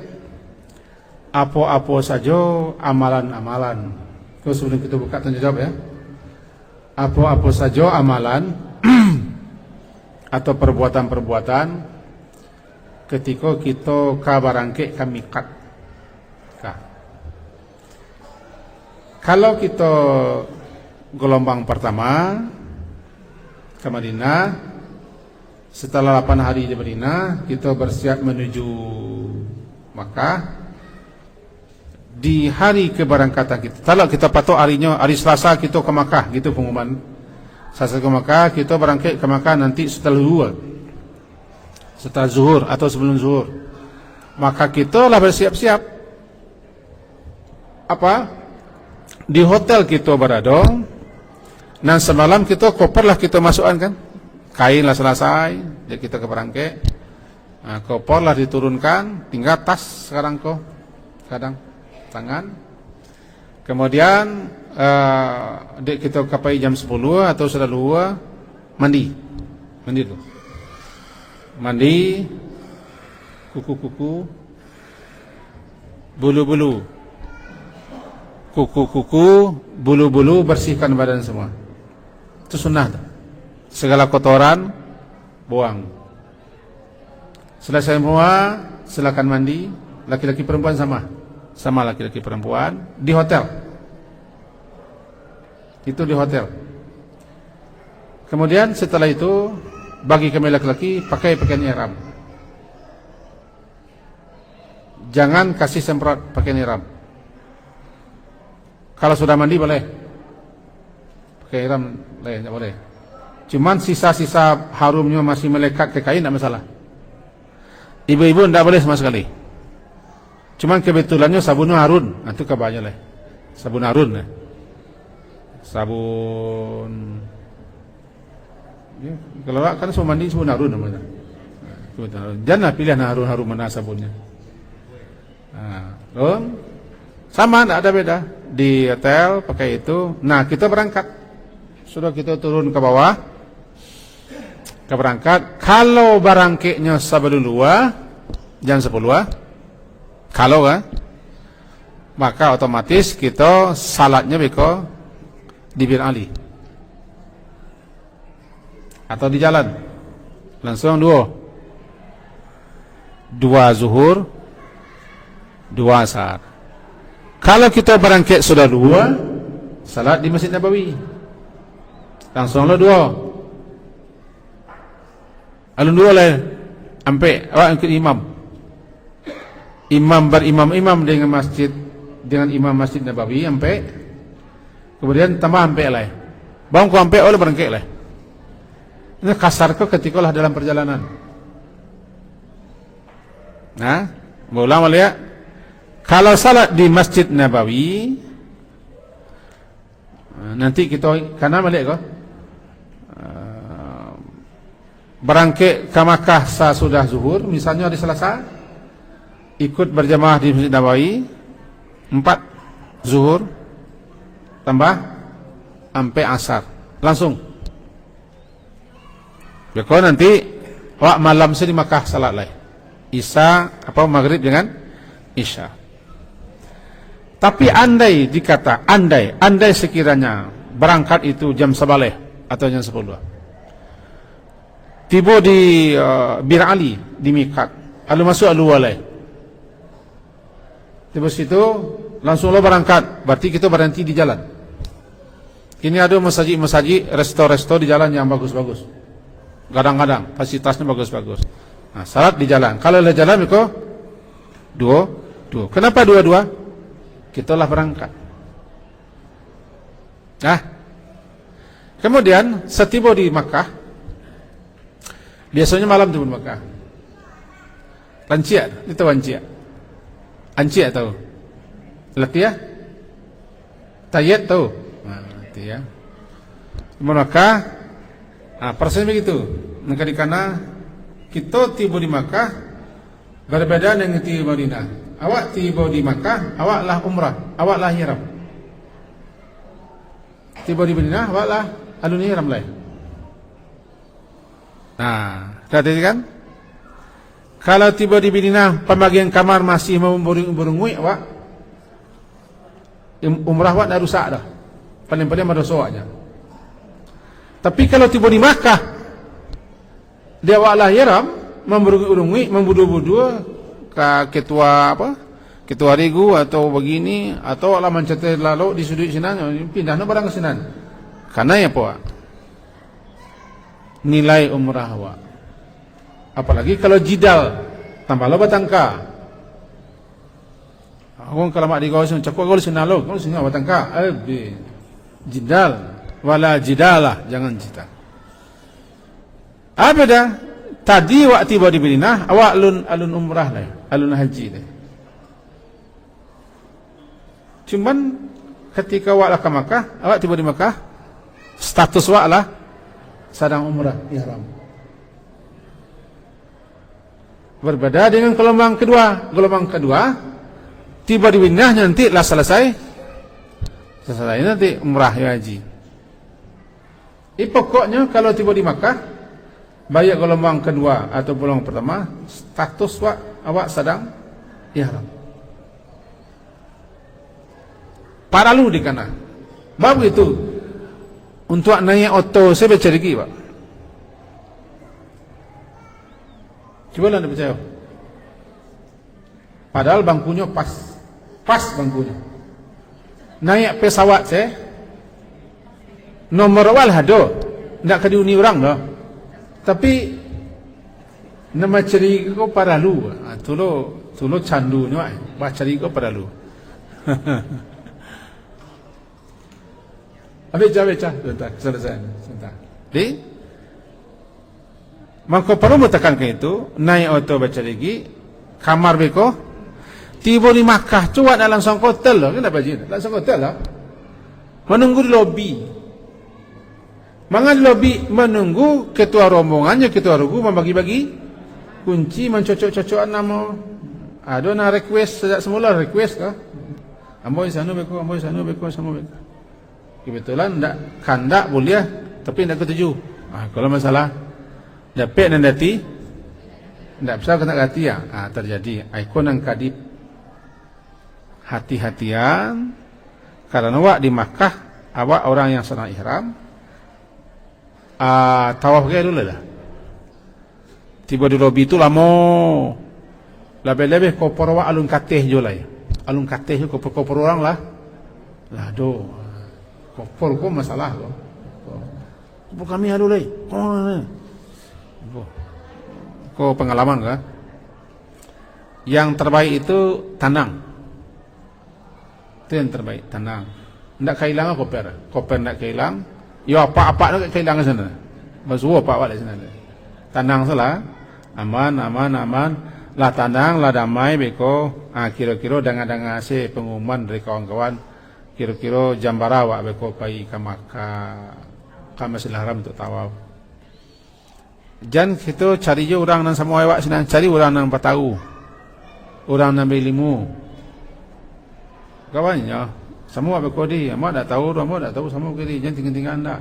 apa-apa saja amalan-amalan. Kalau sebelum kita buka tanya jawab ya. Apa-apa saja amalan atau perbuatan-perbuatan ketika kita kabarangke kamikat. Kalau kita gelombang pertama ke Madinah, setelah 8 hari di Madinah, kita bersiap menuju Makkah. di hari keberangkatan kita. Kalau kita patok harinya, hari Selasa kita ke Makkah, gitu pengumuman. Selasa ke Makkah, kita berangkat ke Makkah nanti setelah zuhur. Setelah zuhur atau sebelum zuhur. Maka kita lah bersiap-siap. Apa? Di hotel kita berada. Dan semalam kita koper lah kita masukkan kan. Kain lah selesai, jadi kita ke berangkat. Nah, koper lah diturunkan, tinggal tas sekarang kok. Kadang tangan. Kemudian dek kita kapai jam 10 atau sudah luar mandi dulu. Mandi, kuku-kuku, bulu-bulu, kuku-kuku, bulu-bulu, bersihkan badan semua. Itu sunnah tuh. Segala kotoran buang. Selesai semua, silakan mandi. Laki-laki perempuan sama laki-laki perempuan di hotel. Itu di hotel. Kemudian setelah itu bagi kami laki-laki pakai pakaian ihram. Jangan kasih semprot pakaian ihram. Kalau sudah mandi boleh. Pakai ihram tidak boleh. Cuman sisa-sisa harumnya masih melekat ke kain tidak masalah. Ibu-ibu tidak boleh sama sekali. Cuman kebetulannya sabunnya harun, itu kabarnya lah. Sabun harun, sabun. Ya, kalau kan semua mandi sabun harun namanya. Jangan pilih harun mana sabunnya. Sama, tidak ada beda. Di hotel pakai itu. Nah, kita berangkat. Sudah kita turun ke bawah. Kita berangkat. Kalau barangkeknya sebelum luar, jam 10. Kalau maka otomatis kita salatnya beko di Bir Ali atau di jalan langsung dua zuhur, dua asar. Kalau kita berangkat sudah dua, salat di Masjid Nabawi langsung dua. Alun dua lah, sampai awak ikut imam. Imam berimam-imam dengan imam Masjid Nabawi sampai kemudian tambah sampai lah. Bang ku sampai oleh berangkat lah. Ini kasar ke ketika lah dalam perjalanan. Nah, ulama lihat kalau salat di Masjid Nabawi nanti kita karena melihat kok berangkat ke Makkah sesudah zuhur, misalnya di Selasa ikut berjamaah di Masjid Nabawi 4 zuhur tambah sampai asar langsung. Kalau nanti malam di Makkah salat lah Isya apa maghrib dengan Isya. Tapi andai dikata andai sekiranya berangkat itu jam 11 atau jam 10, tiba di Bir Ali di Mikat, lalu masuk Al-Walai. Tiba situ langsung lo berangkat, berarti kita berhenti di jalan. Ini ada masjid-masjid, resto-resto di jalan yang bagus-bagus. Kadang-kadang fasilitasnya bagus-bagus. Nah, salat di jalan. Kalau di jalan itu dua. Kenapa dua? Kita lah berangkat. Nah, kemudian setiba di Makkah, biasanya malam tu di Makkah. Lancia, itu lancia. Anci tahu, Latia, Tayet tahu, Latia. Maka, persen begitu. Maka di kana kita tiba di Makkah berbeda dengan tiba di Madinah. Awak tiba di Makkah, awaklah umrah, awaklah ihram. Tiba di Madinah, awaklah alun ihram lah. Nah, tadi kan? Kalau tiba di Madinah, pembagian kamar masih memburung-burungui, awak umrah awak dah rusak dah. Paling-paling ada soaknya. Tapi kalau tiba di Makkah, dia awaklah ihram, memburung-burungui, membudu-budu ke ketua regu atau begini, atau awaklah mencetai lalu di sudut sinan, pindah barang ke sinan. Karena ya apa? Nilai umrah awak. Apalagi kalau jidal tambah lo batangka. Orang kalau mak di kawasan cakap kau sinalo, kau singa watangka, jidal, wala jidalah, jangan jidal. Apa dah? Tadi waktu tiba di Madinah, awak alun umrah lah, alun haji lah. Cuman ketika awak lah ke Makkah, awak tiba di Makkah, status awak lah sedang umrah ihram. Berbeda dengan gelombang kedua. Gelombang kedua tiba di Madinah nanti lah selesai nanti umrah ya haji. Pokoknya kalau tiba di Makkah, baik gelombang kedua atau gelombang pertama, status awak sedang ihram. Paralu di kana. Babu itu untuk naik auto saya baca lagi, Pak. Coba lah anda percaya. Padahal bangkunya pas bangkunya. Naik pesawat saya, nomor awal ada, tidak kediuni orang dah. Tapi nama cari kau paralu, tulo candunya, baca cari kau paralu. Beca, sebentar, selesai, sebentar. Maka perlu menekankan itu, naik auto baca lagi, kamar beko, tiba di Makkah, cuak nak langsung hotel lah, kenapa je? Langsung hotel lah. Menunggu di lobi. Mangan di lobi, menunggu ketua rombongannya, ketua rugu membagi-bagi kunci, mencocok-cocokan nama. Ada nak request, sejak semula request kah? Amboy sana beko, sama beko. Kebetulan kandak boleh, tapi tidak ketujuh. Kalau masalah dapat dan dati, tidak bisa kena hati ya. Terjadi ikon yang kadip hati-hatian. Karena awak di Makkah, awak orang yang sedang ihram, tawaf kaya dulu lah. Tiba di lobi itu lama, lebih-lebih kopor awak alun kateh je lah. Alun kateh je kopor orang lah. Lah do. Kopor kok masalah kok. Kami ada lagi. Kok pengalaman kan? Yang terbaik itu tanang. Itu yang terbaik, tanang. Tidak kehilangan koper. Koper tidak kehilang. Ya apa-apa nak kehilangan sana. Basuh apa-apa di sana. Tanang salah. Aman. Lah tanang, lah damai beko. Kira-kira dengan si pengumuman dari kawan-kawan. Kira-kira jambara awak beko pai ke Makkah, ke Masjidil Haram untuk tawaf. Jan kita cari je orang yang sama awak senang cari orang yang bertahu, orang yang berilmu. Kawannya, semua beko dia, mak tak tahu, sama kiri, jangan tinggal anda.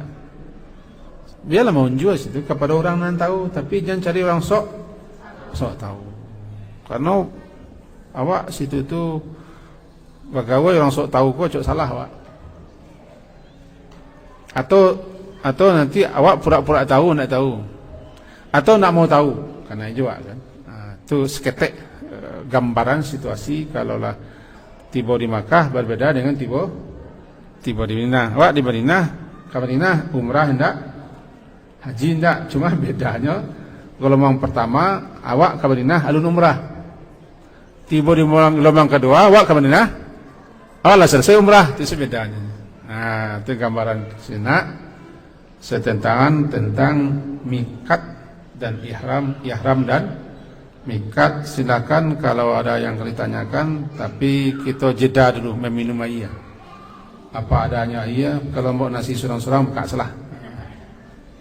Biarlah menunjuk situ kepada orang yang tahu, tapi jangan cari orang sok tahu. Karena awak situ tu bagawai orang sok tahu kok cok salah awak. Atau nanti awak pura-pura tahu nak tahu. Atau nak mau tahu karena juga kan. Itu seketek gambaran situasi kalaulah tiba di Makkah berbeda dengan tiba di Madinah. Awak di Madinah, ke Madinah umrah hendak, haji hendak, cuma bedanya gelombang pertama awak ke Madinah alun umrah. Tiba di gelombang kedua awak ke Madinah awak lah selesai umrah, itu bedanya. Itu gambaran sini tentang mikat dan ihram dan mikat. Silakan kalau ada yang ditanyakan, tapi kita jeda dulu meminum air. Apa adanya iya, kalau mau nasi surang-surang buka salah.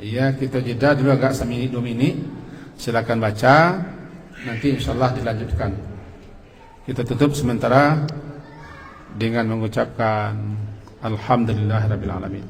Iya, kita jeda dulu agak 1 minit 2 minit. Silakan baca, nanti insyaallah dilanjutkan. Kita tutup sementara dengan mengucapkan alhamdulillahirabbil alamin.